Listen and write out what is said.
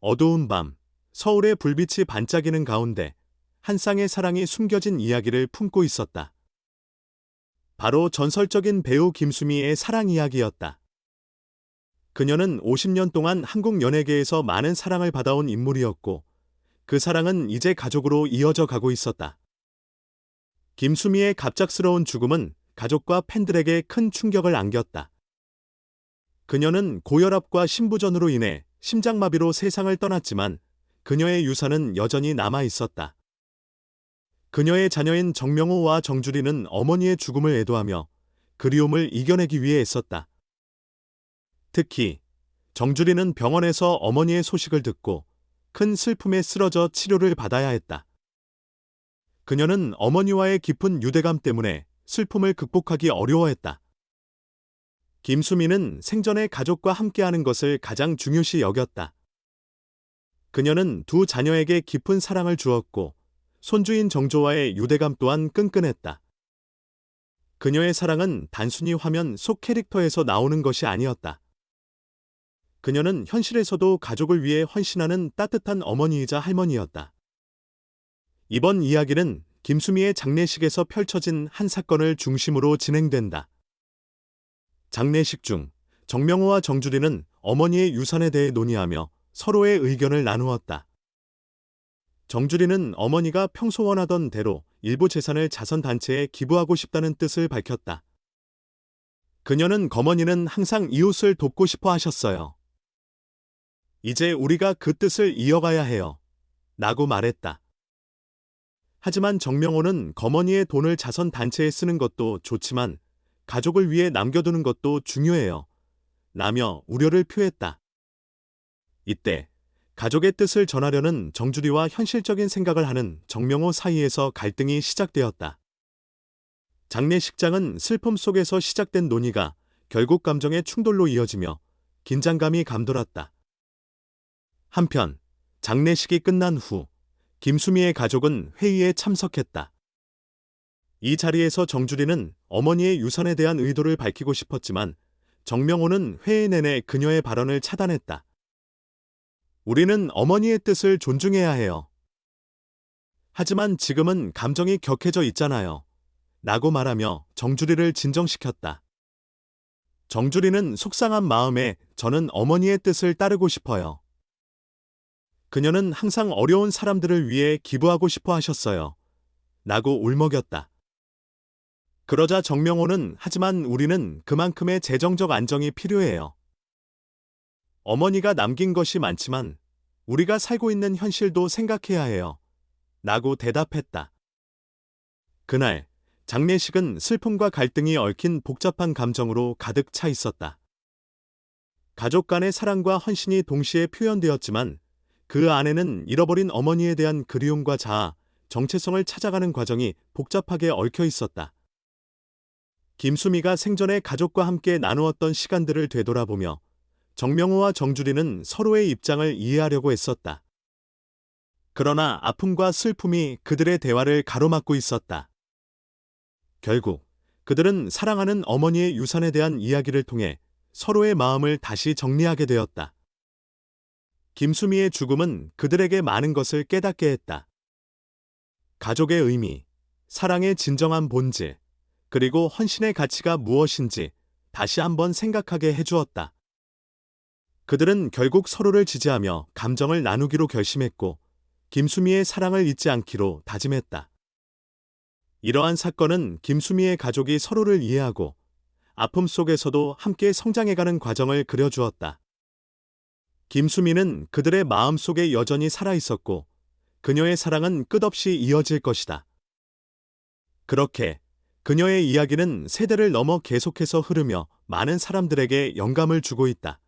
어두운 밤, 서울의 불빛이 반짝이는 가운데 한 쌍의 사랑이 숨겨진 이야기를 품고 있었다. 바로 전설적인 배우 김수미의 사랑 이야기였다. 그녀는 50년 동안 한국 연예계에서 많은 사랑을 받아온 인물이었고, 그 사랑은 이제 가족으로 이어져 가고 있었다. 김수미의 갑작스러운 죽음은 가족과 팬들에게 큰 충격을 안겼다. 그녀는 고혈압과 심부전으로 인해 심장마비로 세상을 떠났지만 그녀의 유산은 여전히 남아 있었다. 그녀의 자녀인 정명호와 정주리는 어머니의 죽음을 애도하며 그리움을 이겨내기 위해 애썼다. 특히 정주리는 병원에서 어머니의 소식을 듣고 큰 슬픔에 쓰러져 치료를 받아야 했다. 그녀는 어머니와의 깊은 유대감 때문에 슬픔을 극복하기 어려워했다. 김수미는 생전에 가족과 함께하는 것을 가장 중요시 여겼다. 그녀는 두 자녀에게 깊은 사랑을 주었고 손주인 정조와의 유대감 또한 끈끈했다. 그녀의 사랑은 단순히 화면 속 캐릭터에서 나오는 것이 아니었다. 그녀는 현실에서도 가족을 위해 헌신하는 따뜻한 어머니이자 할머니였다. 이번 이야기는 김수미의 장례식에서 펼쳐진 한 사건을 중심으로 진행된다. 장례식 중 정명호와 정주리는 어머니의 유산에 대해 논의하며 서로의 의견을 나누었다. 정주리는 어머니가 평소 원하던 대로 일부 재산을 자선단체에 기부하고 싶다는 뜻을 밝혔다. 그녀는 거머니는 항상 이웃을 돕고 싶어 하셨어요. 이제 우리가 그 뜻을 이어가야 해요. 라고 말했다. 하지만 정명호는 거머니의 돈을 자선단체에 쓰는 것도 좋지만 가족을 위해 남겨두는 것도 중요해요. 라며 우려를 표했다. 이때 가족의 뜻을 전하려는 정주리와 현실적인 생각을 하는 정명호 사이에서 갈등이 시작되었다. 장례식장은 슬픔 속에서 시작된 논의가 결국 감정의 충돌로 이어지며 긴장감이 감돌았다. 한편 장례식이 끝난 후 김수미의 가족은 회의에 참석했다. 이 자리에서 정주리는 어머니의 유산에 대한 의도를 밝히고 싶었지만 정명호는 회의 내내 그녀의 발언을 차단했다. 우리는 어머니의 뜻을 존중해야 해요. 하지만 지금은 감정이 격해져 있잖아요. 라고 말하며 정주리를 진정시켰다. 정주리는 속상한 마음에 저는 어머니의 뜻을 따르고 싶어요. 그녀는 항상 어려운 사람들을 위해 기부하고 싶어 하셨어요. 라고 울먹였다. 그러자 정명호는 하지만 우리는 그만큼의 재정적 안정이 필요해요. 어머니가 남긴 것이 많지만 우리가 살고 있는 현실도 생각해야 해요. 라고 대답했다. 그날 장례식은 슬픔과 갈등이 얽힌 복잡한 감정으로 가득 차 있었다. 가족 간의 사랑과 헌신이 동시에 표현되었지만 그 안에는 잃어버린 어머니에 대한 그리움과 자아, 정체성을 찾아가는 과정이 복잡하게 얽혀 있었다. 김수미가 생전에 가족과 함께 나누었던 시간들을 되돌아보며 정명호와 정주리는 서로의 입장을 이해하려고 애썼다. 그러나 아픔과 슬픔이 그들의 대화를 가로막고 있었다. 결국 그들은 사랑하는 어머니의 유산에 대한 이야기를 통해 서로의 마음을 다시 정리하게 되었다. 김수미의 죽음은 그들에게 많은 것을 깨닫게 했다. 가족의 의미, 사랑의 진정한 본질, 그리고 헌신의 가치가 무엇인지 다시 한번 생각하게 해주었다. 그들은 결국 서로를 지지하며 감정을 나누기로 결심했고 김수미의 사랑을 잊지 않기로 다짐했다. 이러한 사건은 김수미의 가족이 서로를 이해하고 아픔 속에서도 함께 성장해가는 과정을 그려주었다. 김수미는 그들의 마음속에 여전히 살아있었고 그녀의 사랑은 끝없이 이어질 것이다. 그렇게 그녀의 이야기는 세대를 넘어 계속해서 흐르며 많은 사람들에게 영감을 주고 있다.